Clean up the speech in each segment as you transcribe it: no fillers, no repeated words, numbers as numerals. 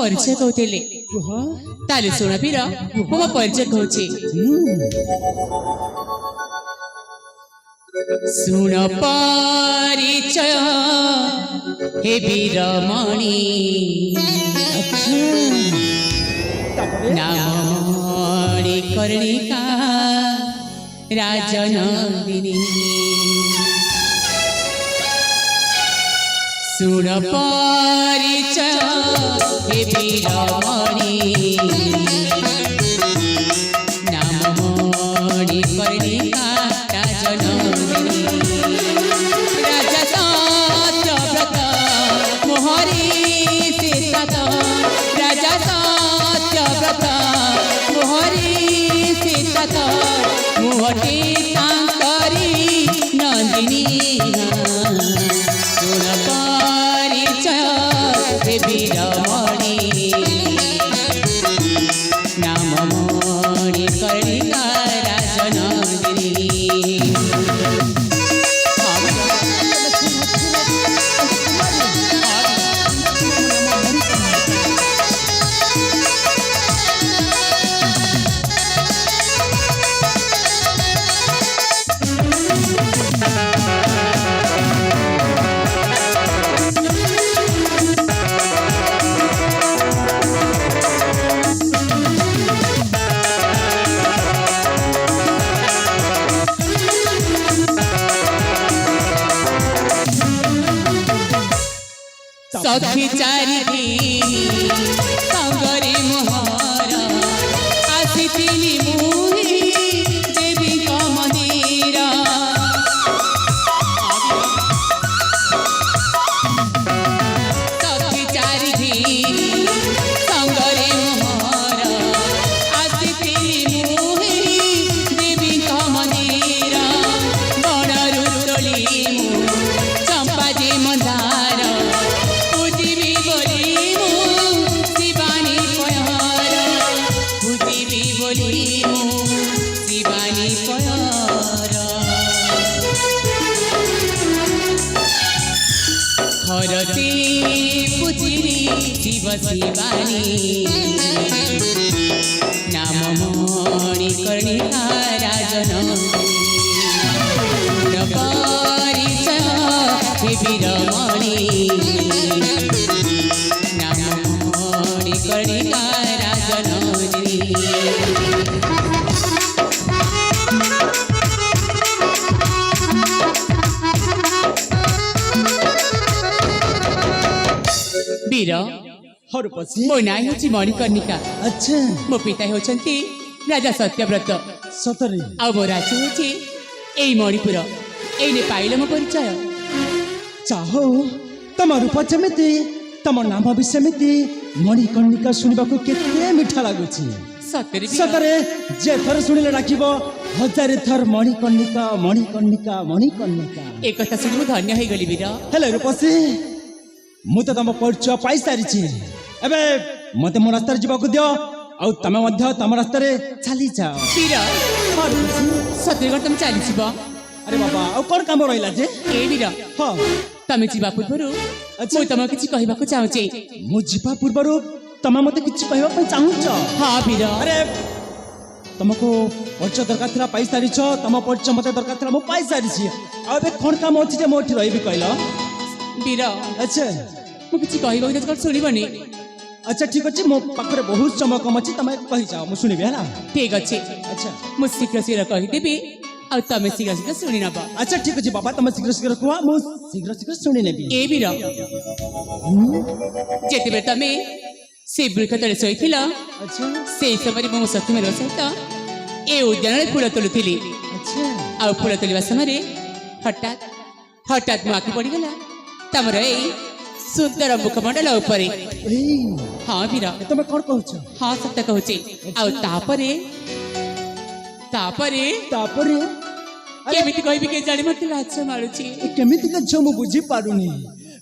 ପରିଚୟ କହୁଥିଲେ ତାହେଲେ ଶୁଣ ବୀର ମୁଁ ମୋ ପରିଚୟ କହୁଛି। ଶୁଣ ପରିଚୟ हे वीरमणि नामणि कर्णिका राजनंदिनी सुन परिचय हे वीरमणि नामणि कर्णिका राजनंदिनी राजा सत्यव्रत मोहरी सीता राजा सत्यव्रत मोहरी सीता मुहटी तांकरी नंदिनी सुन परिचय हे वीरमणि नाममणि कर्णिका राजनंदिनी। सखी चारि संगरे मोहर आसिथिली मुहि देवी मंदिर सखी चारि संगरे मोहर आसिथिली मुहि देवी मंदिर बणरू तोली चंपा जे मंदार हरती पुजिरी शिव शिवानी नाममणि कर्णिका राजनंदिनी परिचय हे वीरमणि नाममणि कर्णिका राजनंदिनी। वीर मो ना हूँ मणिकर्णिका। अच्छा मो पिता होती राजा सत्यव्रत सतरे आ मो राज्य हूँ यही मणिपुर एने पाइल मो परिचय चाहो तम रूप जमीती तम नाम भी सेमिति मणिकर्णिका शुणा केते मिठा लगुच सतरे सतरे जे थर शुणिले डाकिब हजार थर मणिकर्णिका मणिकर्णिका मणिकर्णिका एक कथा शुणी मु धन्य हो गली वीर। हेले रूपसी मु तो तम परिचय पाई सारी एबे मते मो रास्ता जीवा दियो आ तमे मध्य तम रास्ता चली जाओ वीर सतरे तुम चली जीव। अरे बाबा आ कौन काम रहिला जे ए वीर हाँ तमे जीवा पूर्व अच्छा। मु तुम किछि कहबाकू चाहूचे मु जीवा पूर्व तमे मते किछि कहबा पई चाहूछ। हाँ वीर अरे तुमको परिचय दरकार थिला पाई सारी छ तम परिचय मते दरकार थिला मु पाई सारी छी आ बे कोन काम अछि जे मोठी रहिबी कहलो वीर अच्छा मु किछि कहबाकू जकर सुनिबनी। अच्छा ठीक अछि मो पाखरे बहुत समय कम अछि तमे कहि जाओ मु सुनिबे हला ठीक अछि अच्छा मु शीघ्र शीघ्र कहि देबी आ तमे शीघ्र शीघ्र सुनि नब। अच्छा ठीक अछि बाबा तमे शीघ्र शीघ्र कुआ मु शीघ्र शीघ्र सुनि नेबी। ए वीर जेतेबे तमे से वृक्ष तले शोइथिल अच्छा से समय मो सखी मेर सहित ए उद्यान फूल तोलुथिली अच्छा आ फूल तोलिबा समय हठात हठात मो आखि पड़गला तमर ए सुंदर मुखमंडल उपरे। ए हाँ वीर तमे कोन कहूछ हाँ सत्य कहूचे आ तापरे तापरे तापरे केमिति कहबी के जानि मते लाज मारुची केमिति के छ मु बुझी पारुनी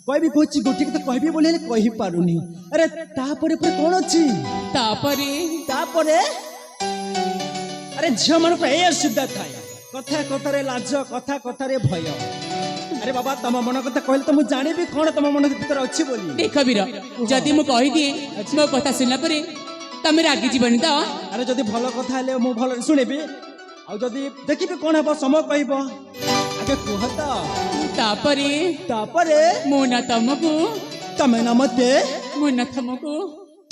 कहबी कोची गोटी के कहबी बोले कहि पारुनी। अरे तापरे पर कोन अछि तापरे अरे झियो मन को ए सुविधा थाए कथा कथारे लाज कथा कथारे भय अरे बाबा तम मन कथा कहले तो मु जानिबी कोन तम मन भीतर अछि बोली देख वीर जदि मु कहि दिए मो कथा सुनला परे तमे रागी जीवनी तो अरे जदि भलो कथा हेले मु भलो सुनिबी आ जदि देखिबी कोन हबो समय कहबो आगे कुह तापरे मो ना तमको तमे ना मते मो ना तमको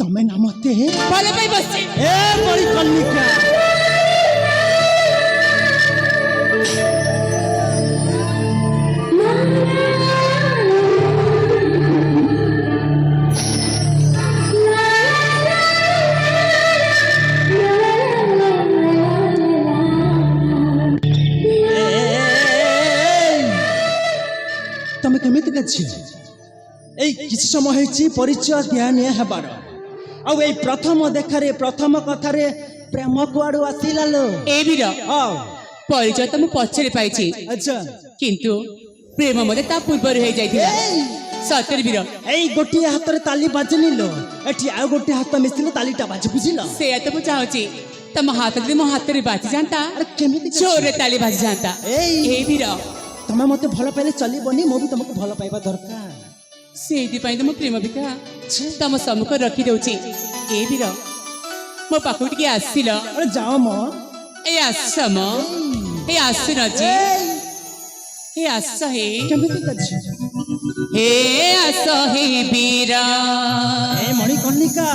तमे ना मते भले पाई बसছে ए बड़ी कन्निका तमे केमिति गछि এই কিছু সময় হয়েছি পরিচয় দিয়া নিয়ে হেবার ଆଉ এই ପ୍ରଥମ ଦେଖାରେ ପ୍ରଥମ କଥାରେ ପ୍ରେମ କୁଆଡୁ ଆସିଲା लो ए वीर ହଁ परिचय तो मु पछरे पाइछि ଆଚ୍ଛା किंतु प्रेम मते ता पूर्वर हो जाइथिला सतर वीर ଏଇ ଗୋଟିଏ ହାତରେ ତାଲି ବାଜିନି लो ଏଠି ଆଉ ଗୋଟିଏ ହାତ ମିଶିଲେ ତାଲିଟା ବାଜି ବୁଝିଲ से तो मु चाहूची तम हाथ दे मो हाथ रे बाजी जानता ଆରେ କେମିତି जोरे ताली बाजी जानता ଏଇ ए वीर ତମେ ମତେ ଭଲ ପାଇଲେ ଚଲିବନି ମୁଁ ବି ତମକୁ ଭଲ ପାଇବା ଦରକାର ସେଇଥି ପାଇଁ ତ ମୁଁ ପ୍ରେମ ବିକା ତମ ସମ୍ମୁଖ ରଖି ଦଉଛି ଏ वीर ମୋ ପାଖକୁ ଟିକେ ଆସିଲ ଆରେ ଯାଅ ମ ଏ ଆସମ ଏ ଆସୁନ ଯେ ଏ ଆସ ହେ କେମିତି ଗछि हे आस हे वीरा ଏ ମଣି କନ୍ନିକା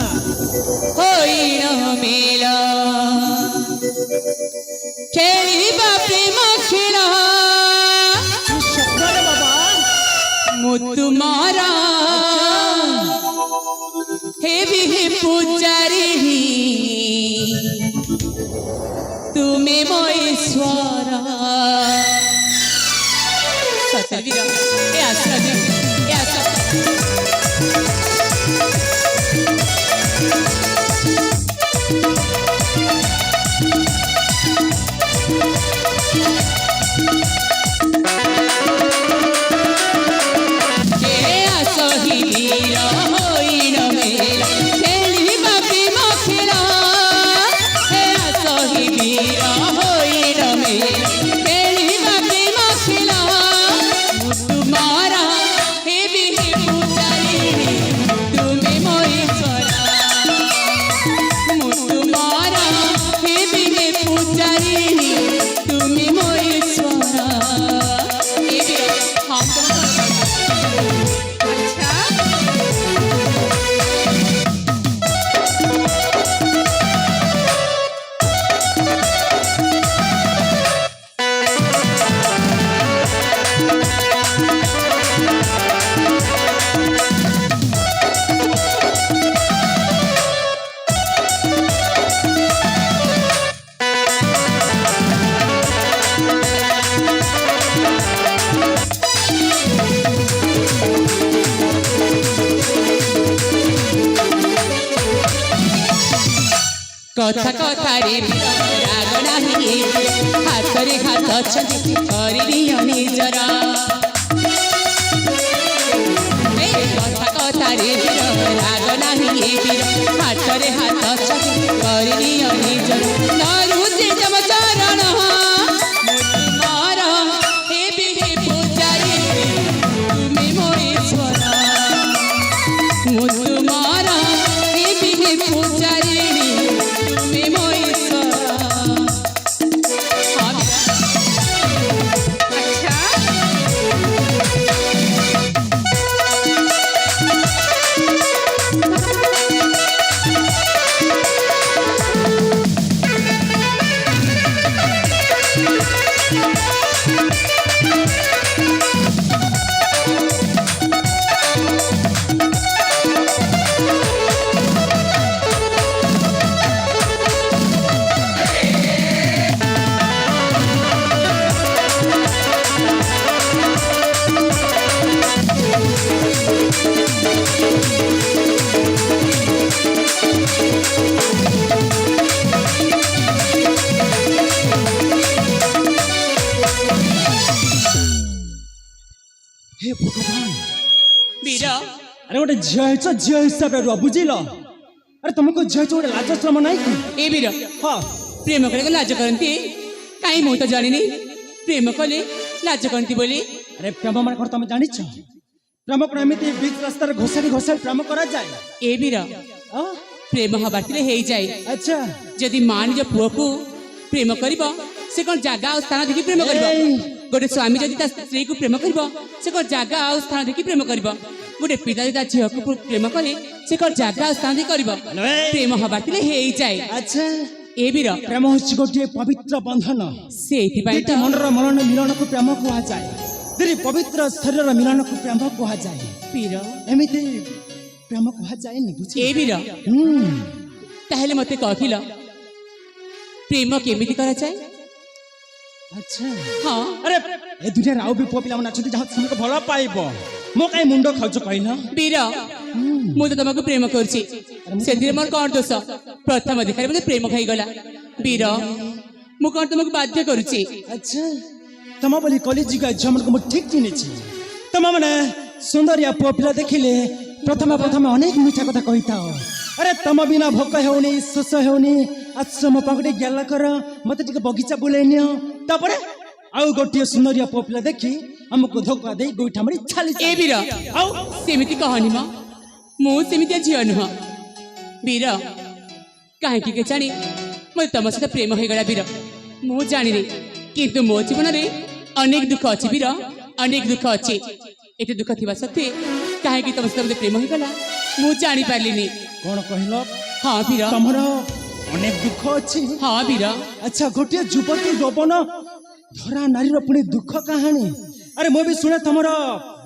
होइन मेल खेलिबा प्रेम खेल ଶବ୍ଦରେ ବାବା मु तुम्हारा हे भी पूजारी तुम्हें मो ईश्वर सतर वीर ए आस ए आस कथा कथा रे राग नाही हाथ रे हाथ छंदी करिलियो निजरा ए कथा कथा रे राग नाही हाथ रे हाथ छंदी करिलियो निजरा नारू जे जम चरण तुम्हारा हे बिहे पूजारी तुम्हें मोरे छोरा मु तुम्हारा हे बिहे पूजारी हे भगवान वीर अरे गोटे झील हिसाब से बुझिल अरे तुमको झील गोटे लाज श्रम नाई कि ए वीर हाँ प्रेम करे लाज करती कहीं मु तो जानी प्रेम कले ଲାଜ କରନ୍ତି ବୋଲି। अरे प्रेम मान कौन तुम जानी प्रेम कौन एमती बीच रास्ता घोषाड़ी घोषाड़ी प्रेम करा जाए ए वीर आ? प्रेम हबार जाए अच्छा जदि माँ निज पुओ को प्रेम कर से कौन जगह और स्थान देखी प्रेम कर गोटे स्वामी जदि स्त्री को प्रेम कर से कौन जगह और स्थान देखी प्रेम कर गोटे पिता जदि झील को प्रेम करे से कौन जगह और स्थान देखी कर प्रेम हबार जाए। अच्छा ए वीर प्रेम हूँ गोटे पवित्र बंधन से मनर मनन मिलन को प्रेम कह जाए तेरी पवित्र शरीर मिलन को प्रेम कह जाए वीर एमती प्रेम कह जाए बुझे ए वीर ताहले मते कहथिल प्रेम केमिति करा जाए। अच्छा हाँ अरे ए दुनिया राव भी पुआ पिला नाचती जहाँ तुमको भल पाइब मो कहीं मुंड खाऊच कहना वीर मु तो तुमको प्रेम करछि से मोर कौन दोष प्रथम देखा मते प्रेम खाई गला वीर मु कौन तुमको बाध्य करुछि। अच्छा तम बोली कॉलेज का झम को मु ठीक चिन्हि तम माने सुंदर या पुआ पिला देखिले प्रथम प्रथम अनेक मीठा कथा कहिता अरे तम बिना भोक हेउनी शोष हेउनी आश्रम पगड़े गेला कर मत टिके बगीचा बुलेनियो तापरे आउ गोटिए सुंदरिया पुआ पिला देखी हमको धोखा दे गोइठा मरी छाली ए वीर आउ सेमिति कहनी म मु सेमिति झियो नुह वीर काहे के जानी मते तम सहित प्रेम हो गला वीर मु जानी रे किंतु मो जीवन रे अनेक दुख अछि वीर अनेक दुख अछि एते दुख थिबा सत्वे काहे कि तम सहित प्रेम हो गला मु जानी पारलिनी कौन कहलो हाँ वीर तमरो अनेक दुख अछि हाँ वीर अच्छा गोटिए युवती यौवन धरा नारी पुणी दुख कहानी अरे मो भी सुने तमरो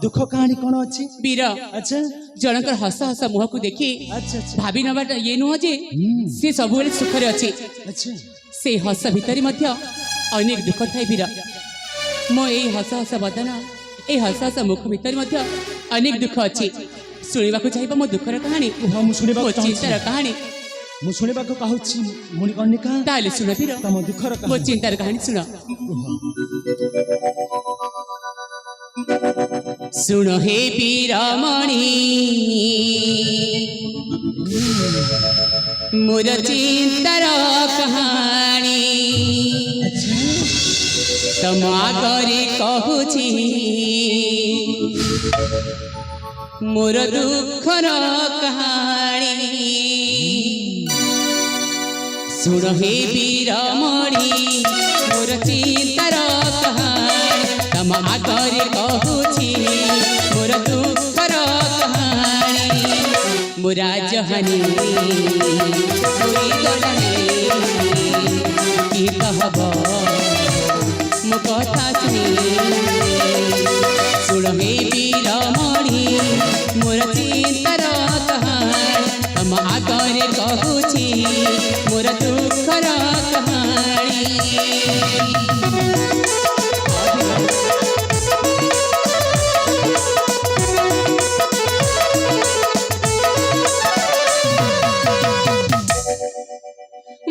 दुख कहानी कौन अछि वीर अच्छा जनकर हस हस मुह को देखी अच्छा अच्छा भाभी नबा ये नुह जे से सब बेले सुखरे अछि अच्छा से हस भितरी मध्य अनेक दुख थाई वीर मो ए हस हस बदन ए हस हस मुख भितरी मध्य अनेक दुख अछि सुनिबा को चाहिबा मो दुखर कहानी हाँ मु सुनिबा चिंतार कहानी मु सुनिबा को कहूची मुनि कन्निका ताले सुन वीर तम दुखर मो चिंतार कहानी सुन सुन हे वीरमणि मोर चिंतार कहानी अच्छा तम आगरे कहूची मोर दुखर कहानी सुन हे वीरमणि मोर चिंतार कहानी तम आगरे कहूची मोर दुखर कहानी मोरा जहानी होई गलानी की कहब मो कथा सुन हे वीरमणि मोर चिंतार कहानी तम आगरे कहूची मोर दुखर कहानी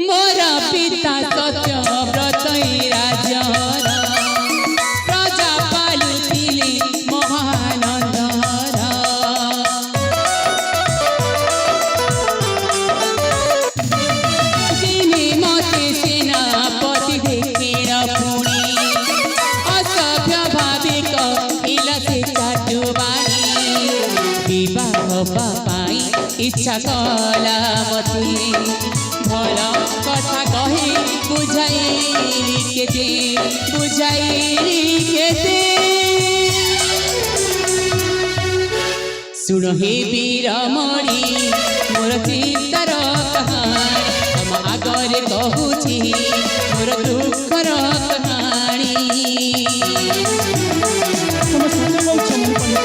मोरा पिता सत्य व्रत राजन प्रजा पालुथिले महानंदर दिने मते सेनापति देखेर पुणी असभ्य भाविक इलसे चाटुबाणी विवाह पाई इच्छा कला मती भल कथा कही बुझाइली केते सुन हे वीरमणि मोर चिंतार कहानी तम आगरे कहूची मोर दुखर कहानी तुम सत्य कहूछ मुनि कन्निका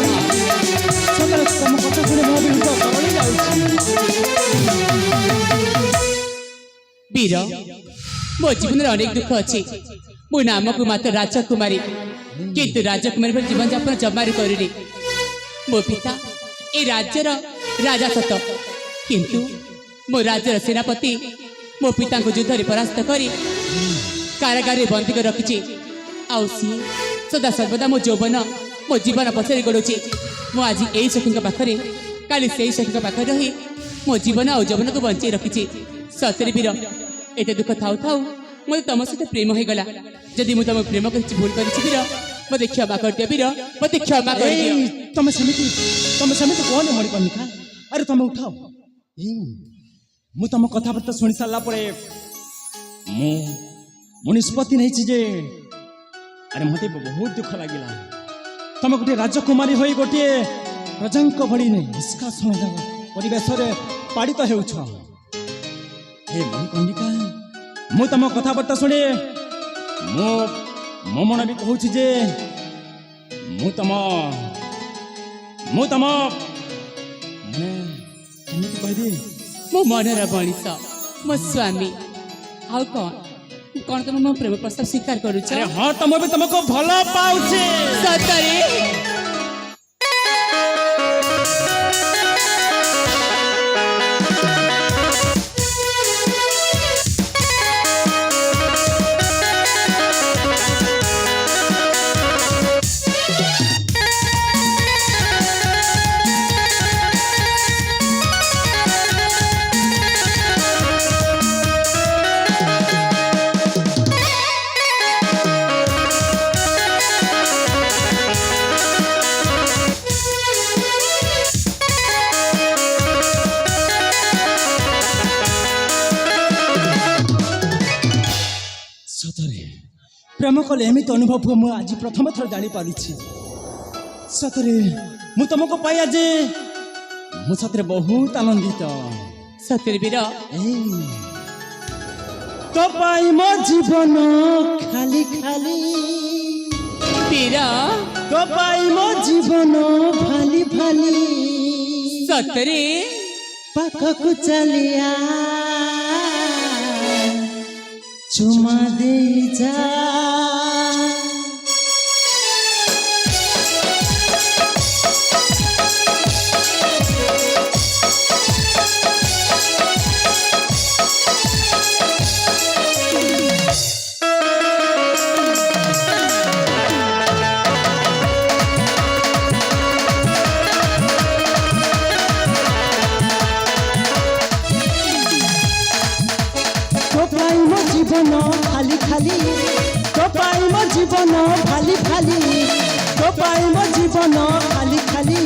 सतरे तुम कथा सुने मो भी हृदय तरली जाउची वीर मो जीवन अनेक दुख अच्छी मो नाम को मात्र राजकुमारी किंतु राजकुमारी पर जीवन यापन जमारी करी मो पिता ए राज्यर राजा सत किंतु मो राज्यर सेनापति मो पिता को युद्ध परास्त करी कारागार बंदी कर रखी आउ सी सदा सर्वदा मो यौवन मो जीवन पछरे गड़ुची मो आज यही सखी पाखरे काली से सखी पाखे रही मो जीवन आ यौवन को बंचे रखी सतरे वीर एते दुख थाउ थाउ मत तुम सहित प्रेम हो गला जदि मु तुम प्रेम कर भूल कर वीर मते क्षमा कर दियो वीर मते क्षमा कर दियो तमे समिति कोने मणिकर्णिका अरे तमे उठाओ मु तम कथाबार्ता शुणी सारा पर मु निष्पत्ति नहीं जे अरे मते बहुत दुख लगिला तम गोटे राजकुमारी होई गोटे प्रजांक भली निष्कासन परिवेश पाड़ित हेउछ हे मणिकर्णिका मु तम कथाबार्ता शुणी मो मन भी कहूँ जे मु तम माने केमिति कहबी मो मनर मनीष मो स्वामी आउ कौन तुम मो प्रेम प्रस्ताव स्वीकार करूछ अरे हाँ तुम भी तुमको भला पाउछे सतरे प्रेम कले एमती अनुभव को मुझे आज प्रथम थर जानी पारी सतरे मु तुमको पाई आज मु सतरे बहुत आनंदित सतरे वीर तो पाई मो जीवन खाली खाली वीर तो पाई मो जीवन भाली भाली सतरे पाखकु चलिया चुमा दे जा जीवन खाली खाली तो पाई मो जीवन खाली खाली तो पाई मो जीवन खाली खाली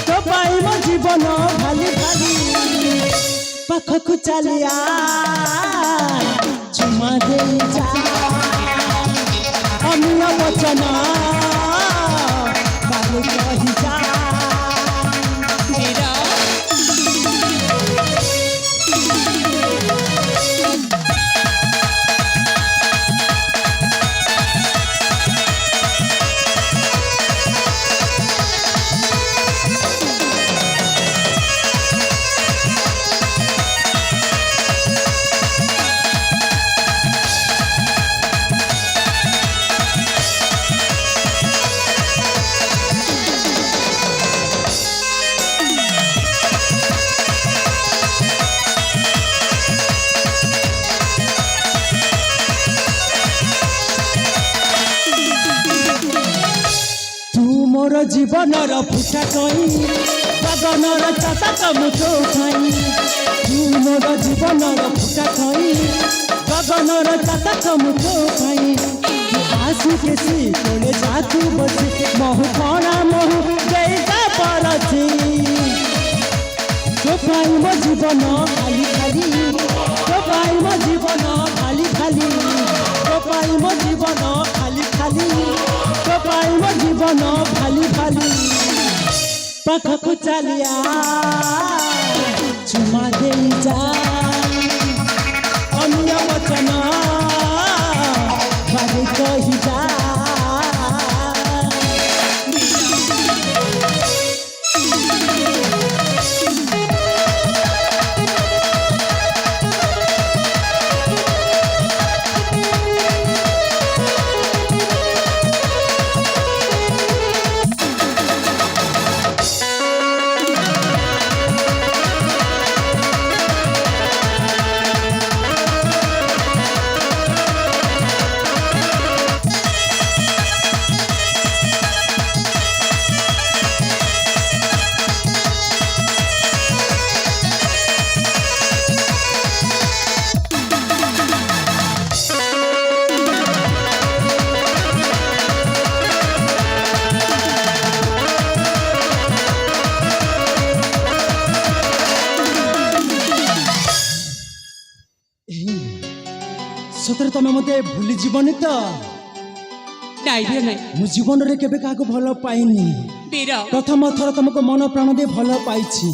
तो पाई मो जीवन खाली खाली पाखकु चलिया चुमा दे जा अमिया वचन बाले कहि जा मोर जीवनर फुटा कई गगनर चातक मुठो खाई तू मोर जीवनर फुटा कई गगनर चातक मुठो खाई आसु केसी कोले जातु बसी महु कणा महु देता परछि तो पाई मो जीवन खाली खाली तो पाई मो जीवन खाली खाली तो पाई मो जीवन खाली खाली तो पाई मो जीवन खाली खाली पाखकु चलिया चुमा दे जा अमिया वचन बाले कहि जा मते भूली जीवनी तो ନାଇଁ ବୀର ନାଇଁ मु जीवन रे केबे काको भल पाइनी ବୀର प्रथम थर तुमको मन प्राण दे भल पाइछि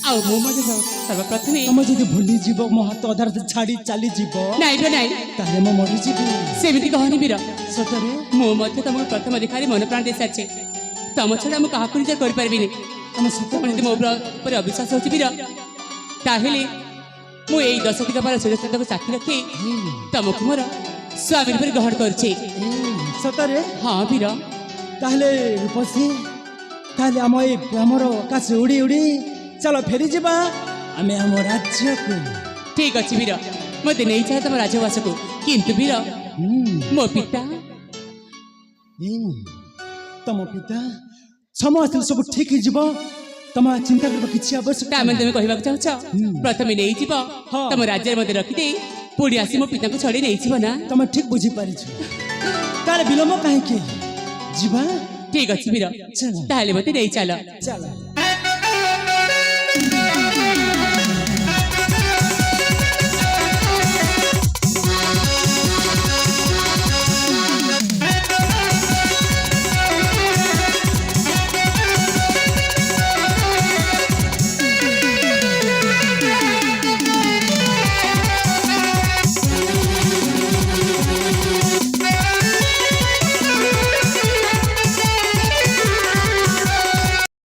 ଆଉ ମୁଁ ମଧ୍ୟ ସର୍ବପ୍ରଥମେ तुम जदि भूली जीव मो हाथ अधार से छाड़ी चली जीव ନାଇଁ ବୀର ନାଇଁ ताले मो मरि जीवी ସେମିତି କହନି ବୀର सतरे ମୁଁ ମଧ୍ୟ ତମକୁ ପ୍ରଥମ ଦେଖାରେ ମନ ପ୍ରାଣ ଦେଇସାରିଛି ତମ ଛଡ଼ା ମୁଁ କାହାକୁ ନିଜ କରିପାରିବିନି तुम सत ତମର ଯଦି ମୋ ଉପରେ ଅବିଶ୍ୱାସ ହେଉଛି ବୀର ତାହେଲେ ମୁଁ ଏଇ 10 ଦିନ ପରେ ସୂର୍ଯ୍ୟଚନ୍ଦ୍ରକୁ ସାକ୍ଷୀ ରଖି ତମକୁ ମୋର ସ୍ୱାମୀ ରୂପରେ ଗ୍ରହଣ କରୁଛି सतरे ହଁ ବୀର ताले रूपसी ताले हम ए हमर कासे उड़ी उड़ी चलो फेरी जीवा आमे हम राज्य को ଠିକ ଅଛି ବୀର ମୋତେ ନେଇଯାଅ ତମ ରାଜବାସକୁ କିନ୍ତୁ ବୀର ମୋ ପିତା तम पिता समस्त सब ठीक जीव तम चिंता करबा किछि आवश्यक ତା ମାନେ ତମେ କହିବାକୁ ଚାହୁଁଛ ପ୍ରଥମେ ନେଇଯିବ ହଁ। ତମ ରାଜ୍ୟରେ ମୋତେ ରଖିଦେଇ ପୁଣି ଆସି ମୋ ପିତାଙ୍କୁ ଛଡ଼େଇ ନେଇଯିବ ନା तम ठीक बुझी पारिछु ताले विलम्ब काहे के जीवा ଠିକ ଅଛି ବୀର चल ତାହେଲେ ମୋତେ ନେଇ ଚାଲ चल